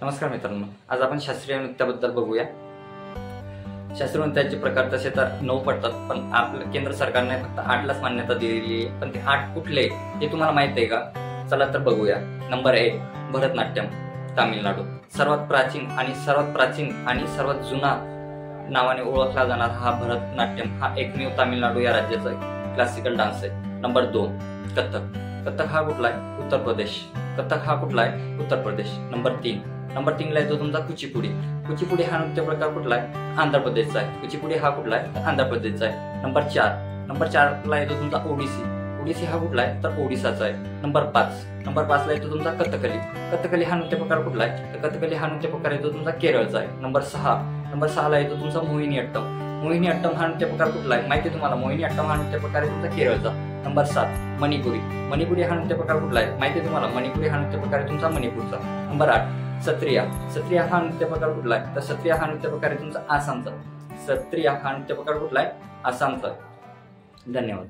नमस्कार मित्रांनो, आज आपण शास्त्रीय नृत्याबद्दल बघूया। शास्त्रीय नृत्याचे प्रकार तसे तर 9 पडतात, पण आपल्या केंद्र सरकारने फक्त 8लाच मान्यता दिलेली आहे। पण ते 8 कुठले हे तुम्हाला माहित आहे का? चला तर बघूया। नंबर 1 भरतनाट्यम, तामिळनाडू। सर्वात प्राचीन आणि सर्वात जुना नावाने ओळखला जाणारा हा भरतनाट्यम हा एकमेव तामिळनाडू या राज्याचा क्लासिकल डान्स आहे। नंबर 2 कथक। कथक हा कुठला आहे? उत्तर प्रदेश। कथक हा कुठला आहे? उत्तर प्रदेश। नंबर 3 ला येतो तुमचा कुचिपुडी। कुचिपुडी हा नृत्य प्रकार कुठला आहे? आंध्र प्रदेशचा आहे। कुचिपुडी हा कुठला आहे? तर आंध्र प्रदेशचा आहे। नंबर 4 ला येतो तुमचा ओडिसी। ओडिसी हा कुठला आहे? तर ओडिसाचा आहे। नंबर 5 ला येतो तुमचा कथकली। कथकली हा नृत्य प्रकार कुठला आहे? तर कथकली हा नृत्य प्रकार येतो तुमचा केरळचा आहे। नंबर 6 ला येतो तुमचा मोहिनीअट्टम। मोहिनीअट्टम हा नृत्य प्रकार कुठला आहे? माहिती आहे तुम्हाला? मोहिनीअट्टम हा नृत्य प्रकार आहे तुमचा केरळचा। नंबर 7 मणिपुरी। मणिपुरी हा नृत्य प्रकार कुठला आहे? माहिती आहे तुम्हाला? मणिपुरी हा नृत्य प्रकार आहे तुमचा मणिपूरचा। नंबर 8 सत्रिया। सत्रिया हा नृत्य प्रकार कुठला आहे? तर सत्रिया हा नृत्य प्रकार आहे तुमचा आसामचा। सत्रिया हा नृत्य प्रकार कुठला आहे? आसामचा। धन्यवाद।